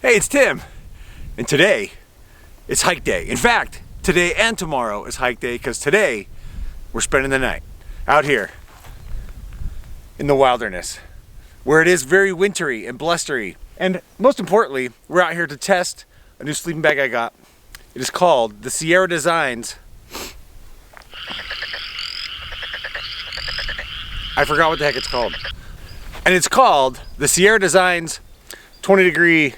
Hey, it's Tim, and today is hike day. In fact, today and tomorrow is hike day because today we're spending the night out here in the wilderness where it is very wintry and blustery. And most importantly, we're out here to test a new sleeping bag I got. It is called the Sierra Designs. I forgot what the heck it's called. And it's called the Sierra Designs 20-degree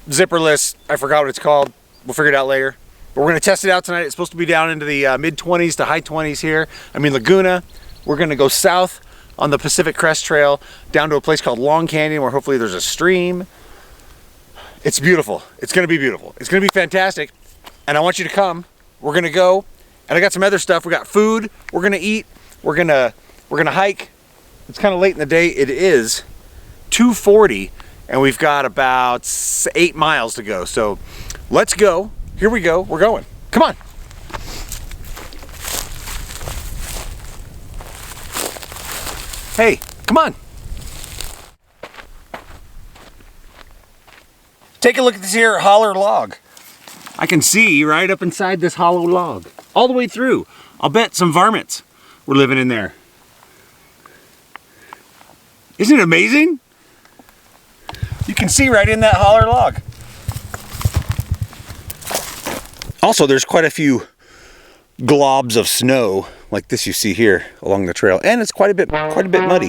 zipperless. I forgot what it's called. We'll figure it out later. But we're gonna test it out tonight. It's supposed to be down into the mid-20s to high 20s here. I mean Laguna. We're gonna go south on the Pacific Crest Trail down to a place called Long Canyon where hopefully there's a stream. It's beautiful. It's gonna be beautiful. It's gonna be fantastic. And I want you to come. We're gonna go. And I got some other stuff. We got food. We're gonna eat. We're gonna hike. It's kind of late in the day. It is 2:40. And we've got about 8 miles to go. So let's go. Here we go. We're going. Come on. Hey, come on. Take a look at this here holler log. I can see right up inside this hollow log, all the way through. I'll bet some varmints were living in there. Isn't it amazing? You can see right in that holler log. Also, there's quite a few globs of snow like this you see here along the trail, and it's quite a bit muddy.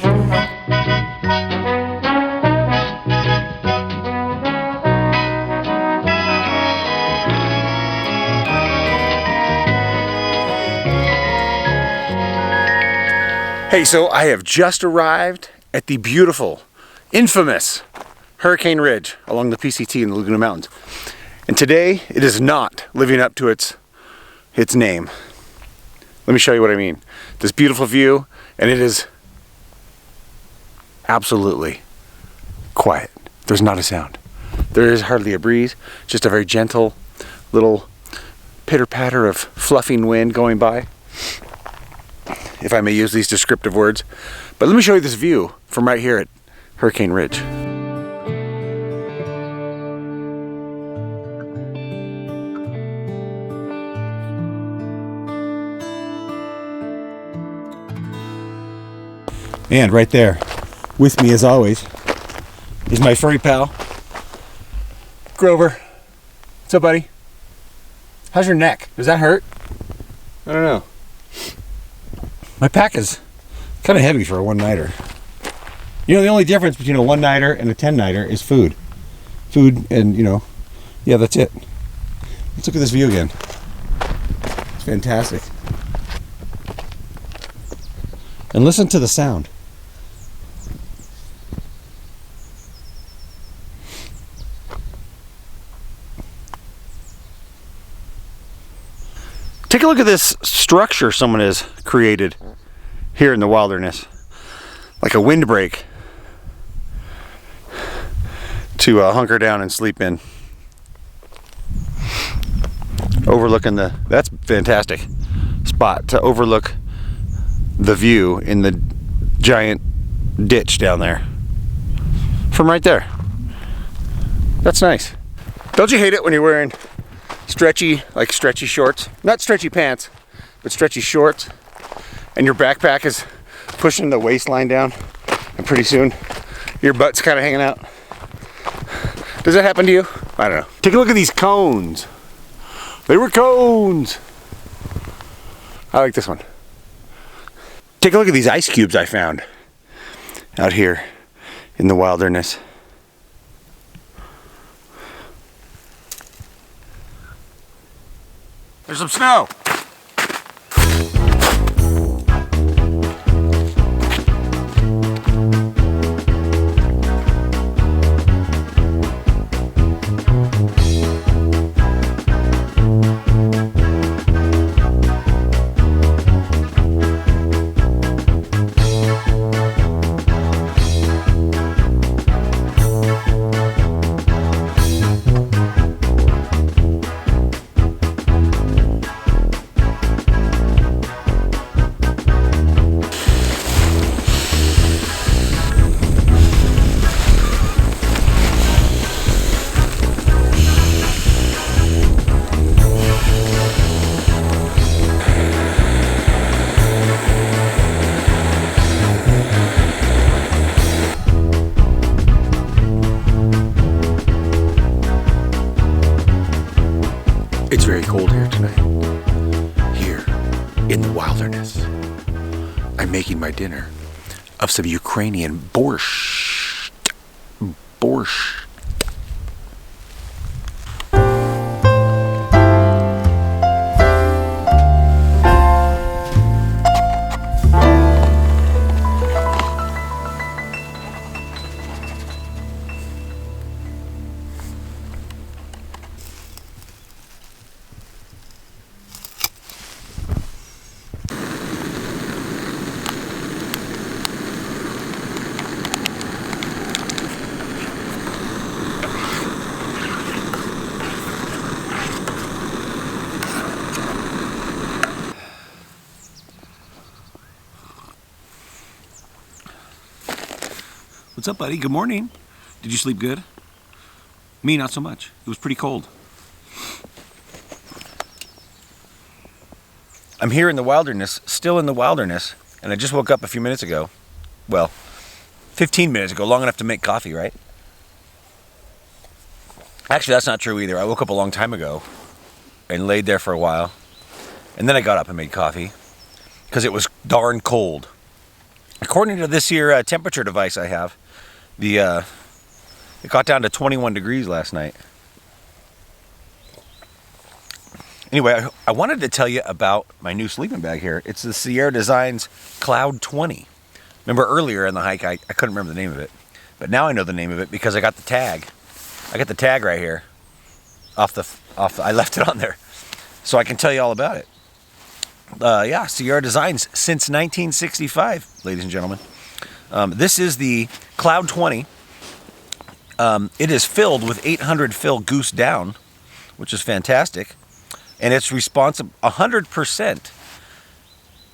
Hey, so I have just arrived at the beautiful, infamous Hurricane Ridge along the PCT in the Laguna Mountains. And today, it is not living up to its name. Let me show you what I mean. This beautiful view, and it is absolutely quiet. There's not a sound. There is hardly a breeze, just a very gentle little pitter-patter of fluffing wind going by, if I may use these descriptive words. But let me show you this view from right here at Hurricane Ridge. And right there, with me as always, is my furry pal, Grover. What's up, buddy? How's your neck? Does that hurt? I don't know. My pack is kind of heavy for a one-nighter. You know, the only difference between a one-nighter and a 10-nighter is food. Food and, you know, yeah, that's it. Let's look at this view again. It's fantastic. And listen to the sound. Take a look at this structure someone has created here in the wilderness. Like a windbreak to hunker down and sleep in. Overlooking that's fantastic spot to overlook the view in the giant ditch down there. From right there. That's nice. Don't you hate it when you're wearing stretchy shorts? Not stretchy pants, but stretchy shorts. And your backpack is pushing the waistline down. And pretty soon, your butt's kind of hanging out. Does that happen to you? I don't know. Take a look at these cones. They were cones. I like this one. Take a look at these ice cubes I found out here in the wilderness. There's some snow. It's very cold here tonight. Here in the wilderness. I'm making my dinner of some Ukrainian borscht. Borscht. What's up, buddy? Good morning. Did you sleep good? Me, not so much. It was pretty cold. I'm here in the wilderness, still in the wilderness, and I just woke up a few minutes ago. Well, 15 minutes ago, long enough to make coffee, right? Actually, that's not true either. I woke up a long time ago and laid there for a while, and then I got up and made coffee because it was darn cold. According to this here temperature device I have, it got down to 21 degrees last night. Anyway, I wanted to tell you about my new sleeping bag here. It's the Sierra Designs Cloud 20. Remember earlier in the hike, I couldn't remember the name of it. But now I know the name of it because I got the tag. I got the tag right here. I left it on there. So I can tell you all about it. Yeah, Sierra Designs since 1965, ladies and gentlemen. This is the Cloud 20. It is filled with 800 fill goose down, which is fantastic. And it's 100%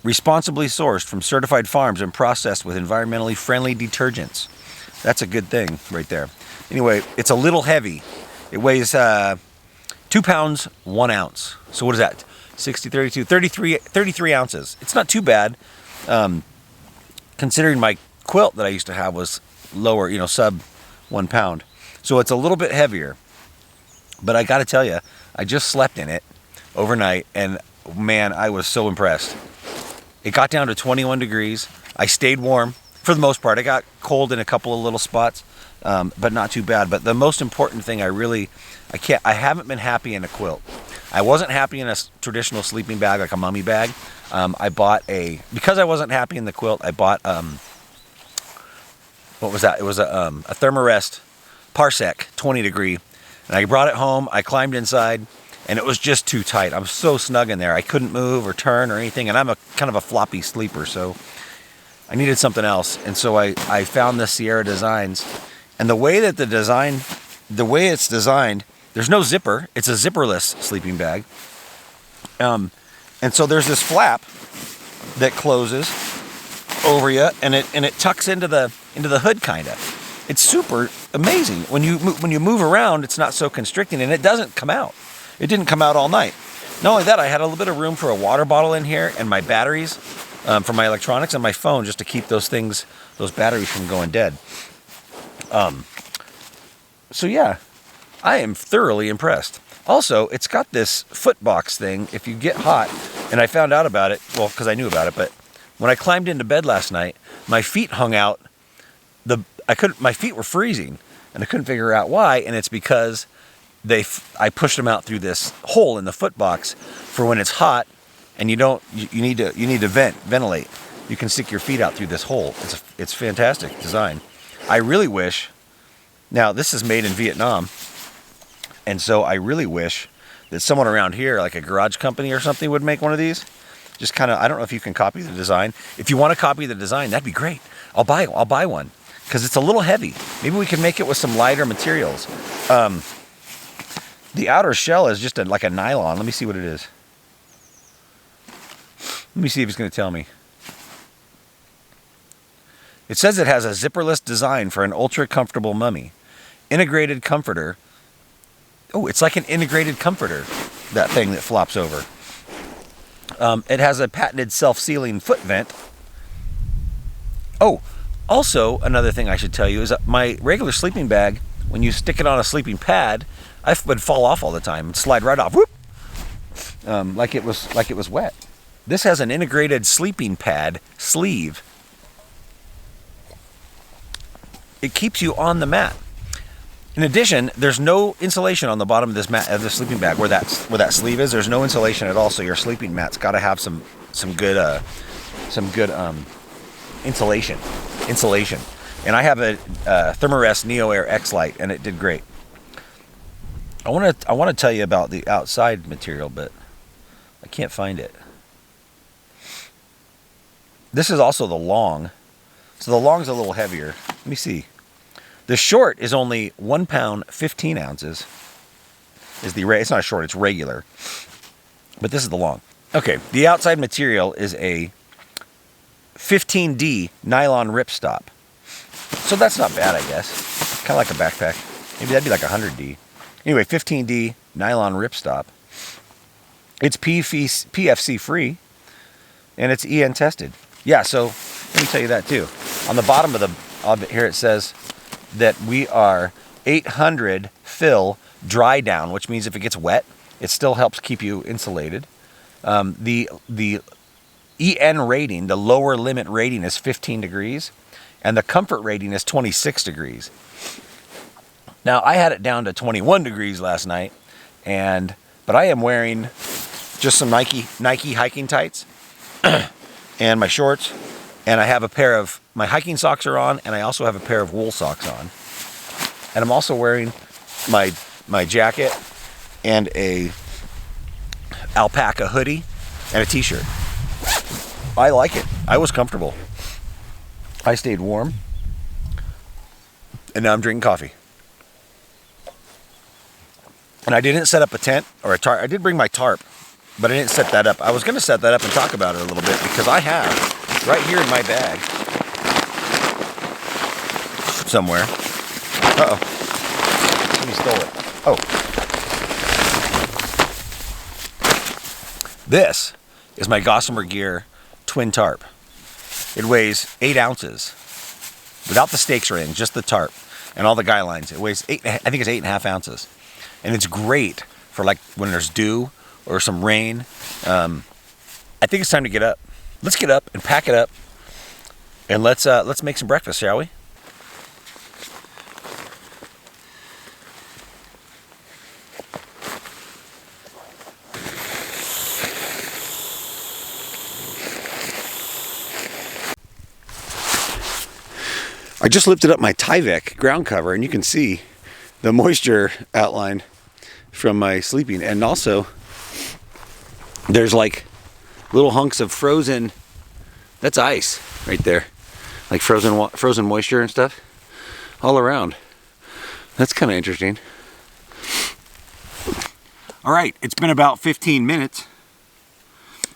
responsibly sourced from certified farms and processed with environmentally friendly detergents. That's a good thing right there. Anyway, it's a little heavy. It weighs 2 pounds, 1 ounce. So what is that? 60, 32, 33 ounces. It's not too bad, considering my quilt that I used to have was lower, sub 1 pound. So it's a little bit heavier. But I got to tell you, I just slept in it overnight, and man, I was so impressed. It got down to 21 degrees. I stayed warm for the most part. I got cold in a couple of little spots, but not too bad. But the most important thing, I haven't been happy in a quilt. I wasn't happy in a traditional sleeping bag, like a mummy bag. Because I wasn't happy in the quilt, I bought, what was that? It was a Thermarest Parsec 20 degree. And I brought it home, I climbed inside, and it was just too tight. I'm so snug in there. I couldn't move or turn or anything, and I'm a kind of a floppy sleeper, so I needed something else. And so I found the Sierra Designs. And the way it's designed, there's no zipper. It's a zipperless sleeping bag. And so there's this flap that closes over you, and it tucks into the hood, kind of. It's super amazing. When you move around, it's not so constricting, and it doesn't come out. It didn't come out all night. Not only that, I had a little bit of room for a water bottle in here and my batteries for my electronics and my phone, just to keep those batteries from going dead. So yeah, I am thoroughly impressed. Also, it's got this foot box thing if you get hot, and I found out about it, well, because I knew about it, but when I climbed into bed last night, my feet hung out. My feet were freezing, and I couldn't figure out why, and it's because I pushed them out through this hole in the foot box for when it's hot, and you need to ventilate. You can stick your feet out through this hole. It's fantastic design. I really wish. Now this is made in Vietnam, and so I really wish that someone around here, like a garage company or something, would make one of these. Just kind of, I don't know if you can copy the design. If you want to copy the design, that'd be great. I'll buy one because it's a little heavy. Maybe we can make it with some lighter materials. The outer shell is just like a nylon. Let me see what it is. Let me see if it's going to tell me. It says it has a zipperless design for an ultra comfortable mummy. Integrated comforter. Oh, it's like an integrated comforter, that thing that flops over. It has a patented self-sealing foot vent. Oh, also another thing I should tell you is that my regular sleeping bag, when you stick it on a sleeping pad, I would fall off all the time and slide right off. Whoop! like it was wet. This has an integrated sleeping pad sleeve. It keeps you on the mat. In addition, there's no insulation on the bottom of this mat, of the sleeping bag, where that sleeve is. There's no insulation at all. So your sleeping mat's got to have some good insulation. And I have a Thermarest Neo Air X Lite, and it did great. I want to tell you about the outside material, but I can't find it. This is also the long. So the long's a little heavier. Let me see. The short is only 1 pound, 15 ounces. It's not a short, it's regular. But this is the long. Okay, the outside material is a 15D nylon ripstop. So that's not bad, I guess. Kind of like a backpack. Maybe that'd be like 100D. Anyway, 15D nylon ripstop. It's PFC free, and it's EN tested. Yeah, so let me tell you that too. On the bottom of it here, it says that we are 800 fill dry down, which means if it gets wet, it still helps keep you insulated. The EN rating, the lower limit rating, is 15 degrees, and the comfort rating is 26 degrees. Now, I had it down to 21 degrees last night, but I am wearing just some Nike hiking tights and my shorts, and I have a pair of my hiking socks are on, and I also have a pair of wool socks on. And I'm also wearing my jacket and a alpaca hoodie and a t-shirt. I like it. I was comfortable. I stayed warm, and now I'm drinking coffee. And I didn't set up a tent or a tarp. I did bring my tarp, but I didn't set that up. I was going to set that up and talk about it a little bit, because I have right here in my bag somewhere. Uh-oh. Somebody stole it. Oh. This is my Gossamer Gear twin tarp. It weighs 8 ounces without the stakes or anything, just the tarp and all the guy lines. It weighs I think it's 8.5 ounces. And it's great for like when there's dew or some rain. I think it's time to get up. Let's get up and pack it up, and let's make some breakfast, shall we? I just lifted up my Tyvek ground cover, and you can see the moisture outline from my sleeping, and also there's like little hunks of frozen, that's ice right there, like frozen moisture and stuff all around. That's kind of interesting. All right, it's been about 15 minutes,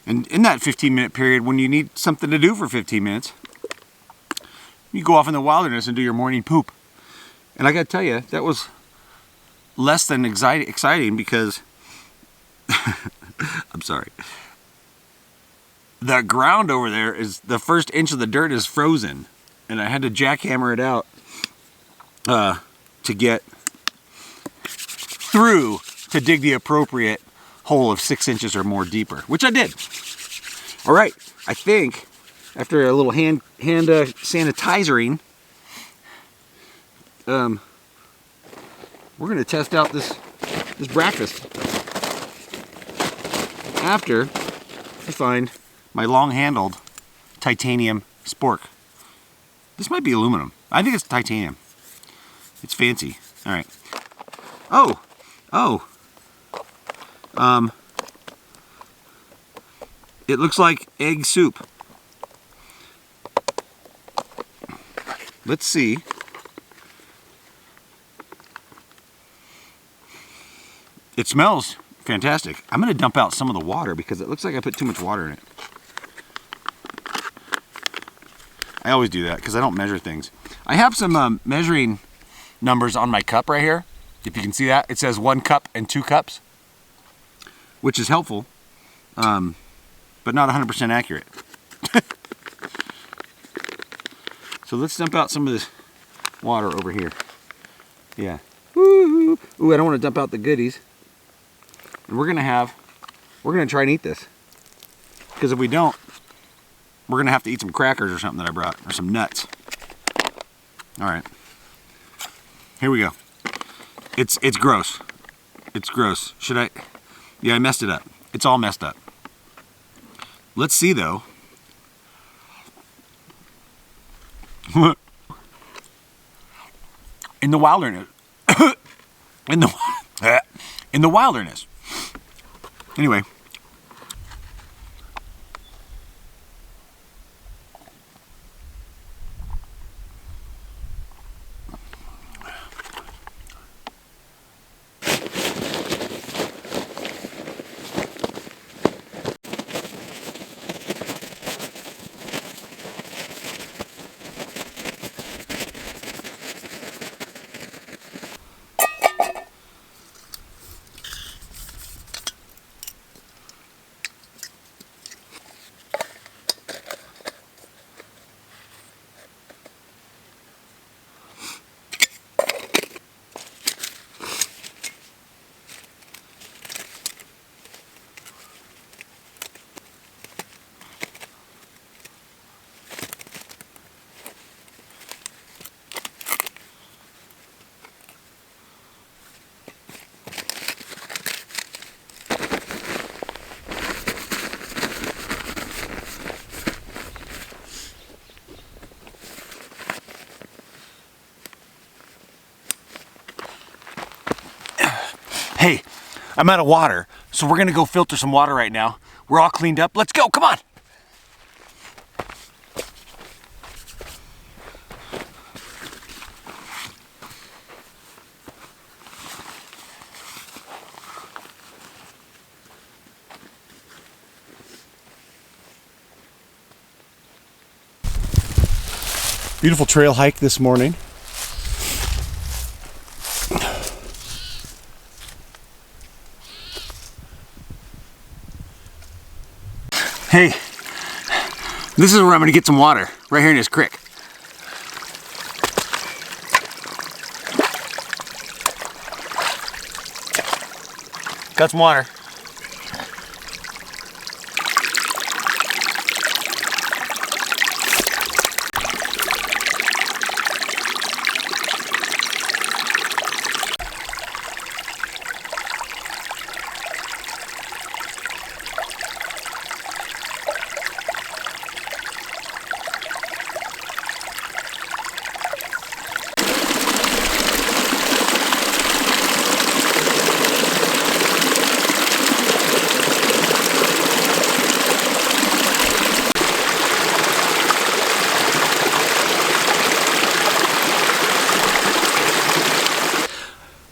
and in that 15-minute period, when you need something to do for 15 minutes, you go off in the wilderness and do your morning poop. And I gotta tell you, that was less than exciting, because I'm sorry, the ground over there is, the first inch of the dirt is frozen, and I had to jackhammer it out to get through to dig the appropriate hole of 6 inches or more deeper, which I did. All right, I think after a little hand sanitizing, we're gonna test out this breakfast after I find my long-handled titanium spork. This might be aluminum. I think it's titanium. It's fancy. All right. Oh. It looks like egg soup. Let's see. It smells fantastic. I'm going to dump out some of the water because it looks like I put too much water in it. I always do that because I don't measure things. I have some measuring numbers on my cup right here. If you can see that, it says 1 cup and 2 cups, which is helpful, but not 100% accurate. So let's dump out some of this water over here. Yeah. Woo! Ooh, I don't want to dump out the goodies. And we're gonna have we're gonna try and eat this. Because if we don't, we're gonna have to eat some crackers or something that I brought, or some nuts. All right, here we go. It's gross. It's gross. Should I? Yeah, I messed it up. It's all messed up. Let's see though. In the wilderness. in the wilderness. Anyway. Hey, I'm out of water, so we're gonna go filter some water right now. We're all cleaned up. Let's go, come on. Beautiful trail hike this morning. Hey, this is where I'm gonna get some water, right here in this creek. Got some water.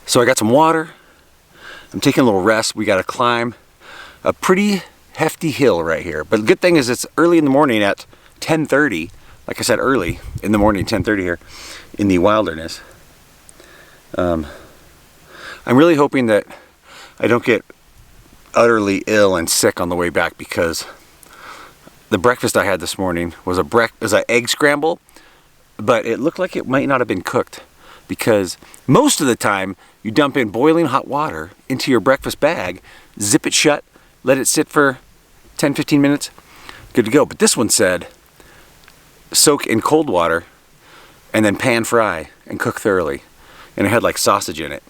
So I got some water. I'm taking a little rest. We got to climb a pretty hefty hill right here. But the good thing is it's early in the morning at 10:30. Like I said, early in the morning, 10:30 here in the wilderness. I'm really hoping that I don't get utterly ill and sick on the way back, because the breakfast I had this morning was an egg scramble, but it looked like it might not have been cooked, because most of the time you dump in boiling hot water into your breakfast bag, zip it shut, let it sit for 10-15 minutes, good to go. But this one said soak in cold water and then pan fry and cook thoroughly, and it had like sausage in it.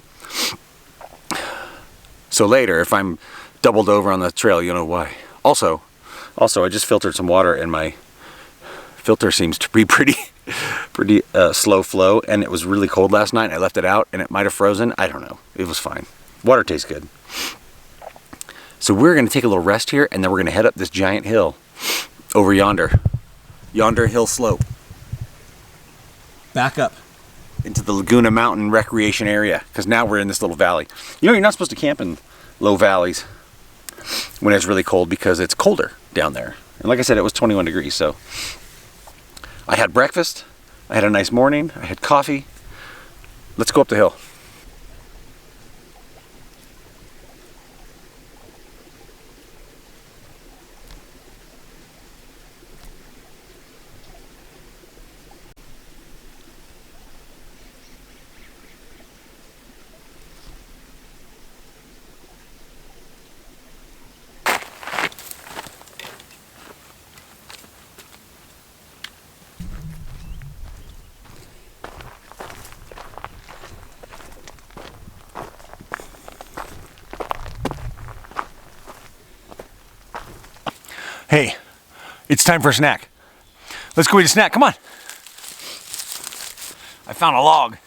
So later, if I'm doubled over on the trail, you'll know why. Also, I just filtered some water, and my filter seems to be pretty slow flow, and it was really cold last night. I left it out and it might have frozen. I don't know. It was fine. Water tastes good. So we're going to take a little rest here, and then we're going to head up this giant hill over yonder hill slope, back up into the Laguna Mountain recreation area, because now we're in this little valley. You know, you're not supposed to camp in low valleys when it's really cold, because it's colder down there. And like I said, it was 21 degrees. So I had breakfast, I had a nice morning, I had coffee. Let's go up the hill. Hey, it's time for a snack. Let's go eat a snack, come on. I found a log.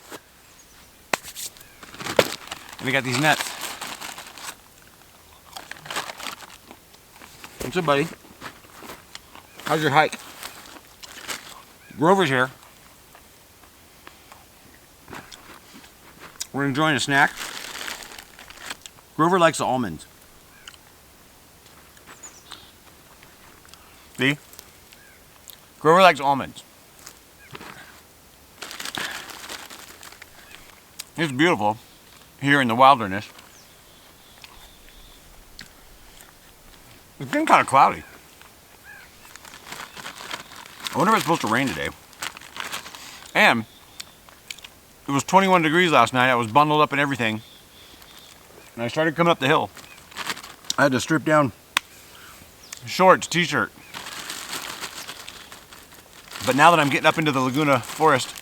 And we got these nets. What's up, buddy? How's your hike? Grover's here. We're enjoying a snack. Grover likes the almonds. See? Grover likes almonds. It's beautiful here in the wilderness. It's getting kind of cloudy. I wonder if it's supposed to rain today. And it was 21 degrees last night. I was bundled up and everything. And I started coming up the hill. I had to strip down shorts, t-shirt. But now that I'm getting up into the Laguna forest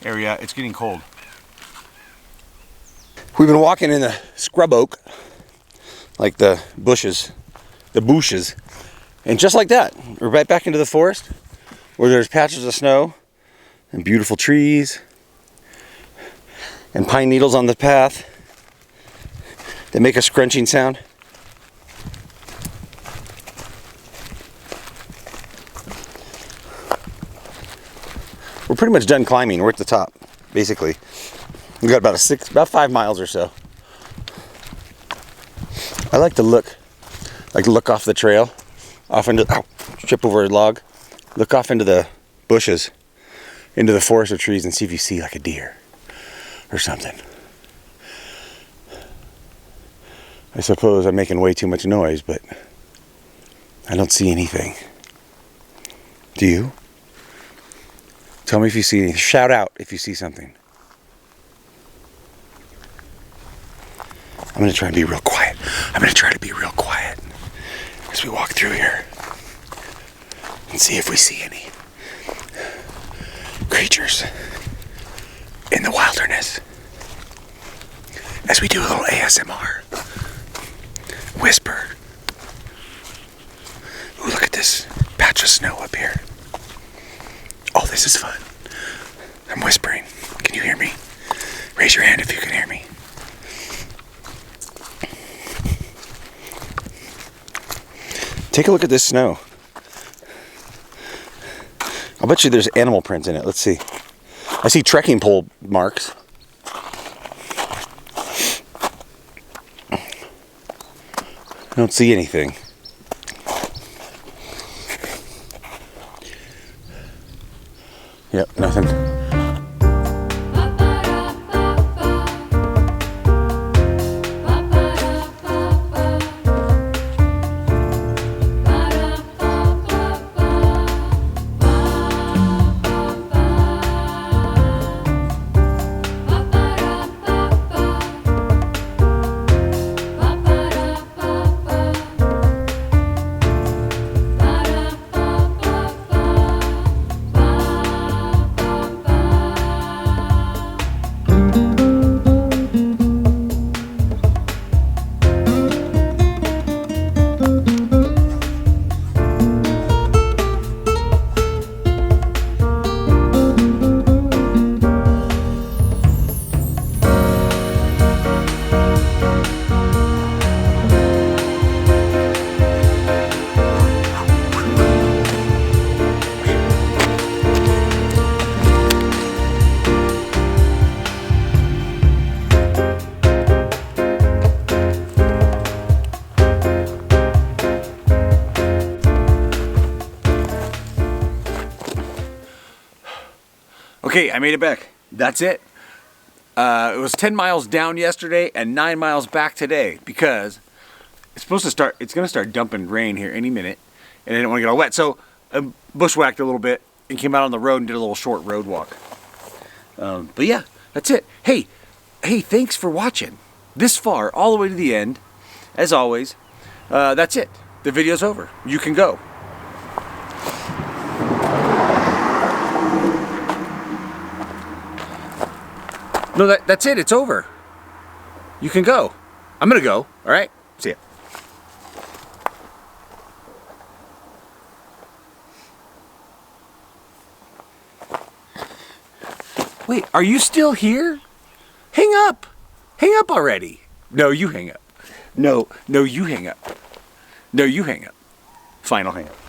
area, it's getting cold. We've been walking in the scrub oak, like the bushes, and just like that, we're right back into the forest where there's patches of snow and beautiful trees and pine needles on the path that make a scrunching sound. We're pretty much done climbing. We're at the top, basically. We got about 5 miles or so. I like to look off the trail, off into, trip over a log, look off into the bushes, into the forest of trees, and see if you see like a deer or something. I suppose I'm making way too much noise, but I don't see anything. Do you? Tell me if you see anything. Shout out if you see something. I'm going to try and be real quiet. As we walk through here and see if we see any creatures in the wilderness. As we do a little ASMR. Whisper. Ooh, look at this patch of snow up here. Oh, this is fun. I'm whispering. Can you hear me? Raise your hand if you can hear me. Take a look at this snow. I'll bet you there's animal prints in it. Let's see. I see trekking pole marks. I don't see anything. Yep, nothing. Okay, I made it back. That's it. It was 10 miles down yesterday and 9 miles back today because it's going to start dumping rain here any minute, and I didn't want to get all wet. So I bushwhacked a little bit and came out on the road and did a little short road walk. But yeah, that's it. Hey, thanks for watching this far, all the way to the end. As always, that's it. The video's over. You can go. No, that's it. It's over. You can go. I'm gonna go. All right. See ya. Wait, are you still here? Hang up. Hang up already. No, you hang up. No, you hang up. No, you hang up. Final hang up.